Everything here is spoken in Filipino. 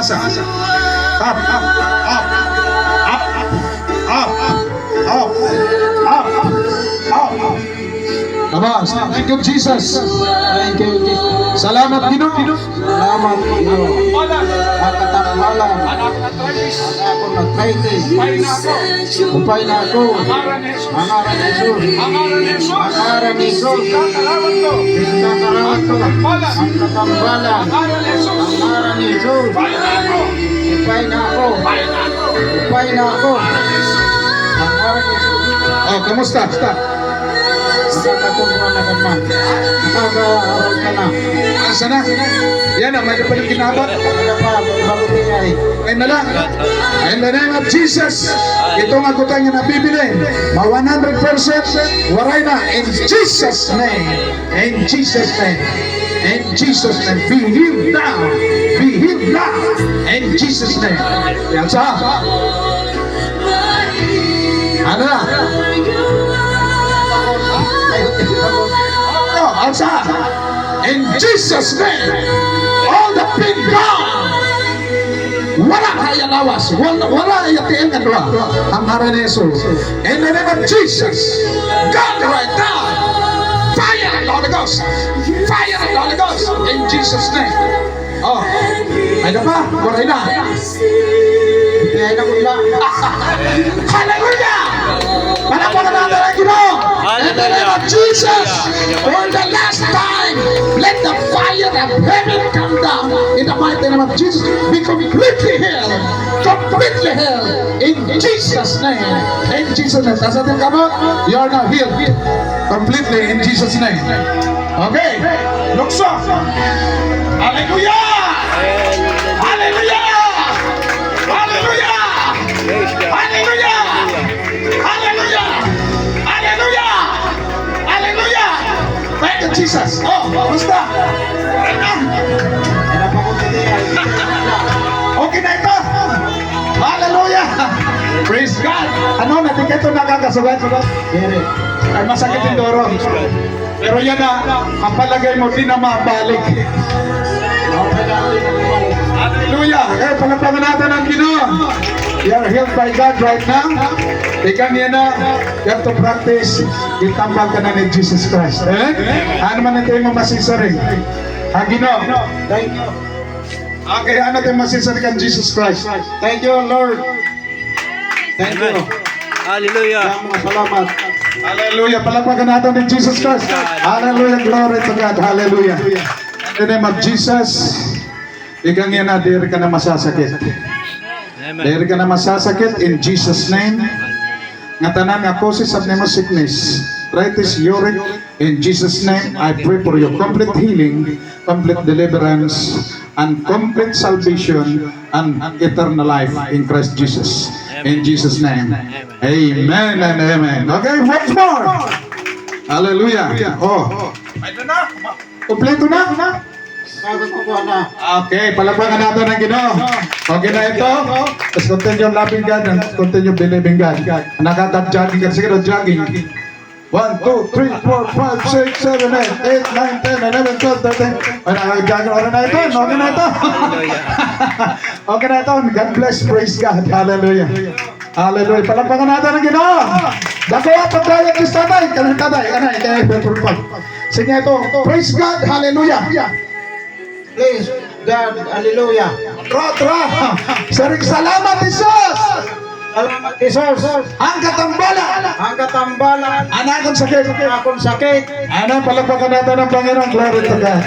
Taas. Up. Up. Up. Up. Up. Up. Up. Come on. Thank you, Jesus. Thank you, Jesus. Salamat, Ginoo. Salamat, Ginoo. Makatambalan. Anak na trapis. Ako nag-training. Upay na ako. Upay na ako. Pangalan ni Jesus. Pangalan ni Jesus. Pangalan ni Jesus. Pangalan ni Jesus. Kakalawan ko. Pinagkakarawat ko. Katambalan. Ang katambalan. Pangalan ni Jesus. Pangalan ni Jesus. Upay na ako. Upay na ako. Upay na ako. Upay na ako. Pangalan ni Jesus. Oh, kamusta? Nakakatungan na ka man. Nakaka-aral ka na. Asa na? Yan ang may paling kinabat. Kaya pa, bago tingay. Ay na lang. In the name of Jesus, itong agutan niya na bibili, ma 100% waray na. In Jesus' name. In Jesus' name. In Jesus' name. Be healed now. Be healed now. In Jesus' name. Yan sa. Ano na? Oh, Alsa. In Jesus' name. All the pain gone. Wala kaya lawas. Wala kaya tiyan ka doon. Ang ngalan ni Jesus. In the name of Jesus. God right now. Fire of the Holy Ghost. Fire of the Holy Ghost. In Jesus' name. Oh. Ay na ba? Waray na. Kaya na mula. Hallelujah! Palakpakan natin ang Ginoo! In the name of Jesus! For the last time, let the fire of heaven come down. In the mighty name of Jesus, be completely healed. Completely healed. In Jesus' name. In Jesus' name. Sa ating kamot, you are now healed. Completely in Jesus' name. Okay. Lukso. Hallelujah! Hallelujah! Hallelujah! Hallelujah! Hallelujah! Hallelujah! Hallelujah! Thank you, Jesus. Oh, basta. Okay na ito. Hallelujah! Praise God. Ano, natin ito nakakasugat? Ay, masakit yung doro. Pero yan na, ang palagay mo, di na mabalik. Hallelujah! Kaya palagpagan natin ang Ginoo. You are healed by God right now. Ikaw niya na, you have to practice. Itambal ka na ni Jesus Christ. Ano man ito yung masisari? Ang Ginoo. Thank you. Okay, ano ito yung masisari kang Jesus Christ? Thank you, Lord. Thank you. Hallelujah. Salamat. Hallelujah! Palagpagan natin ni Jesus Christ. Hallelujah! Glory to God. Hallelujah! In the name of Jesus, ikaw niya na, diri ka na masasakit. Dahil ka na masasakit in Jesus' name. Nga tanan nga causes of pneumonia sickness, arthritis, uric, in Jesus' name, I pray for your complete healing, complete deliverance, and complete salvation, and eternal life in Christ Jesus. In Jesus' name. Amen and amen. Okay, once more. Hallelujah. Oh. Kompleto na? Okay, palakpakan natin ang Ginoo. Okay na ito. Let's continue loving God and continue believing God. Nakaka-jogging ka. Sige, jogging. 1, 2, 3, 4, 5, 6, 7, 8, 9, 10, 11, 12, 13. Ay, nakaka-jogging. Okay na ito. Okay na ito. Okay na ito. God bless. Praise God. Hallelujah. Hallelujah. Palakpakan natin ang Ginoo. Dako pagdayag ni tatay. Kanang tatay. Anay, kaya sige ito. Praise God. Hallelujah. Please, God, hallelujah. Tra. Saring salamat, Jesus. Salamat, Jesus. Ang katambalan. Ang katambalan. Anak ang sakit. Akong sakit. Anak, palakpakan natin ang Panginoon. Glory to God.